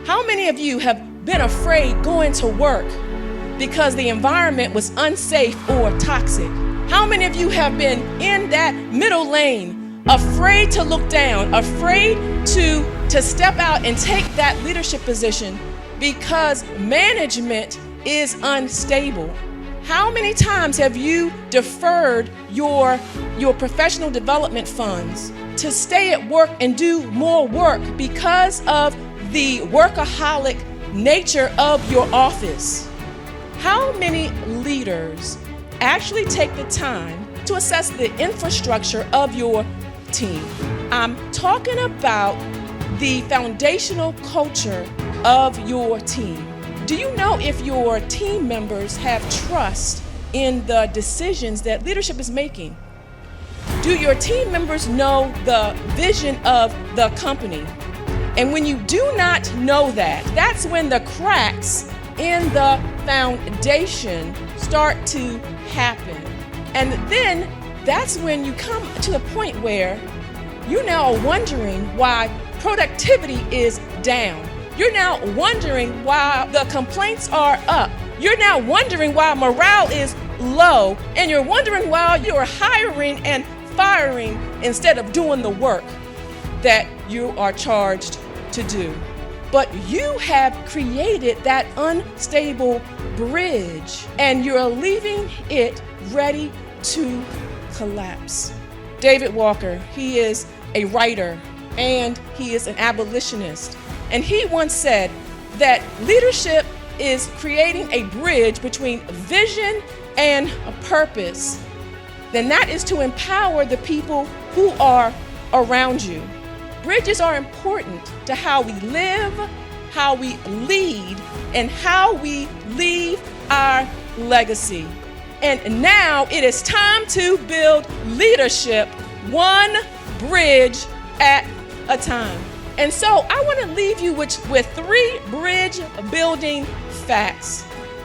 How many of you have been afraid going to work because the environment was unsafe or toxic? How many of you have been in that middle lane, afraid to look down, afraid to step out and take that leadership position because management is unstable? How many times have you deferred your professional development funds to stay at work and do more work because of the workaholic nature of your office? How many leaders actually take the time to assess the infrastructure of your team? I'm talking about the foundational culture of your team. Do you know if your team members have trust in the decisions that leadership is making? Do your team members know the vision of the company? And when you do not know that, that's when the cracks in the foundation start to happen. And then that's when you come to the point where you now are wondering why productivity is down. You're now wondering why the complaints are up. You're now wondering why morale is low. And you're wondering why you're hiring and firing instead of doing the work that you are charged to do. But you have created that unstable bridge and you're leaving it ready to collapse. David Walker, he is a writer and he is an abolitionist. And he once said that leadership is creating a bridge between vision and a purpose. Then that is to empower the people who are around you. Bridges are important to how we live, how we lead, and how we leave our legacy. And now it is time to build leadership one bridge at a time. And so I want to leave you with 3 bridge building facts.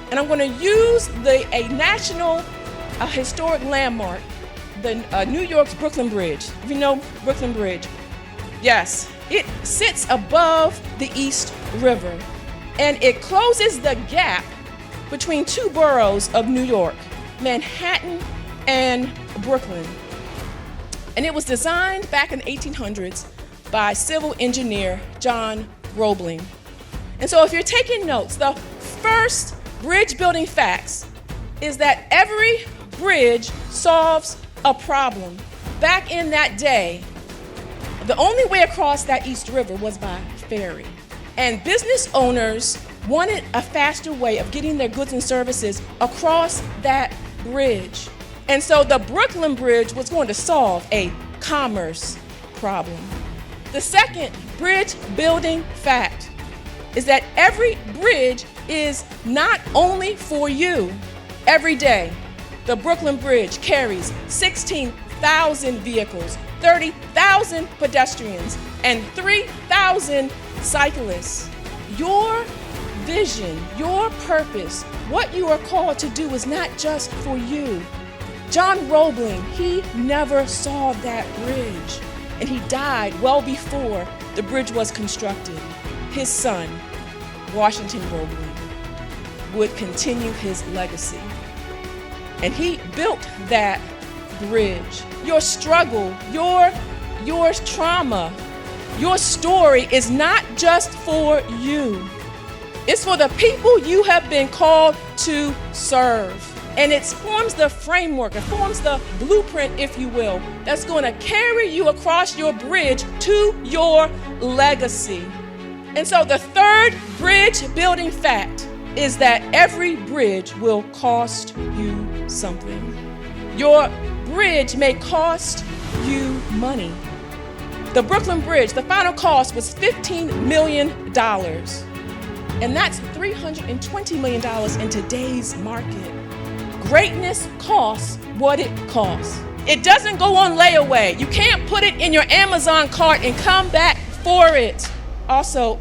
And I'm going to use a national historic landmark, the New York's Brooklyn Bridge. If you know Brooklyn Bridge, yes, it sits above the East River and it closes the gap between 2 boroughs of New York, Manhattan and Brooklyn. And it was designed back in the 1800s by civil engineer John Roebling. And so if you're taking notes, the first bridge building facts is that every bridge solves a problem. Back in that day, the only way across that East River was by ferry. And business owners wanted a faster way of getting their goods and services across that bridge. And so the Brooklyn Bridge was going to solve a commerce problem. The second bridge building fact is that every bridge is not only for you. Every day, the Brooklyn Bridge carries 16,000 vehicles, 30,000 pedestrians, and 3,000 cyclists. Your vision, your purpose, what you are called to do is not just for you. John Roebling, he never saw that bridge. And he died well before the bridge was constructed. His son, Washington Roebling, would continue his legacy. And he built that bridge. Your struggle, your trauma, your story is not just for you. It's for the people you have been called to serve. And it forms the framework, it forms the blueprint, if you will, that's going to carry you across your bridge to your legacy. And so the third bridge building fact is that every bridge will cost you something. Your bridge may cost you money. The Brooklyn Bridge, the final cost was $15 million. And that's $320 million in today's market. Greatness costs what it costs. It doesn't go on layaway. You can't put it in your Amazon cart and come back for it. Also,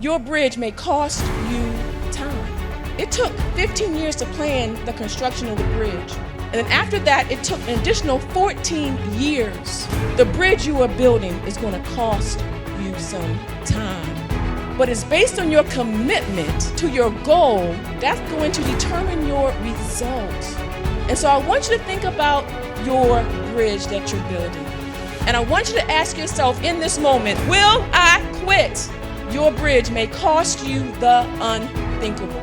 your bridge may cost you time. It took 15 years to plan the construction of the bridge. And then after that, it took an additional 14 years. The bridge you are building is going to cost you some time. but it's based on your commitment to your goal. That's going to determine your results. And so I want you to think about your bridge that you're building. And I want you to ask yourself in this moment, will I quit? Your bridge may cost you the unthinkable.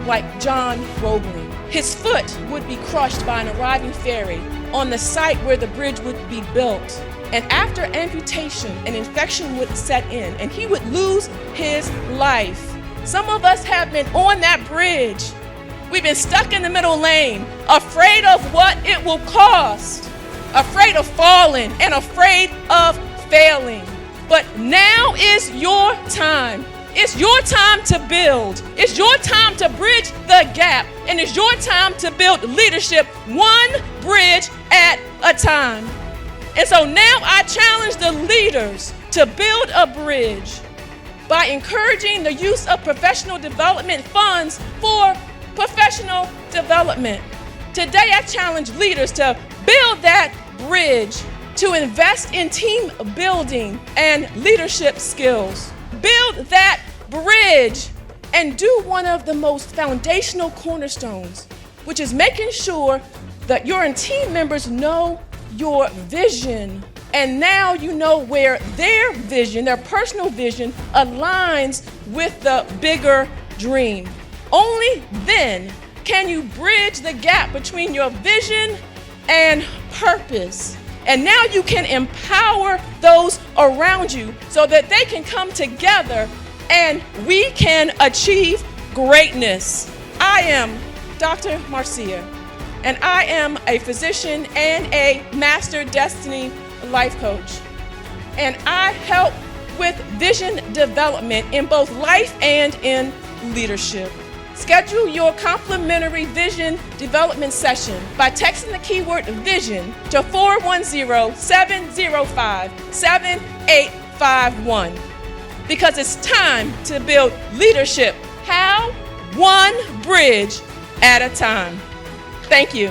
Like John Roebling, his foot would be crushed by an arriving ferry on the site where the bridge would be built. And after amputation, an infection would set in and he would lose his life. Some of us have been on that bridge. We've been stuck in the middle lane, afraid of what it will cost, afraid of falling and afraid of failing. But now is your time. It's your time to build. It's your time to bridge the gap. And it's your time to build leadership one bridge at a time. And so now I challenge the leaders to build a bridge by encouraging the use of professional development funds for professional development. Today I challenge leaders to build that bridge, to invest in team building and leadership skills. Build that bridge and do one of the most foundational cornerstones, which is making sure that your team members know your vision. And now you know where their vision, their personal vision, aligns with the bigger dream. Only then can you bridge the gap between your vision and purpose. And now you can empower those around you so that they can come together and we can achieve greatness. I am Dr. Marcea, and I am a physician and a master destiny life coach. And I help with vision development in both life and in leadership. Schedule your complimentary vision development session by texting the keyword vision to 410-705-7851. Because it's time to build leadership. How? One bridge at a time. Thank you.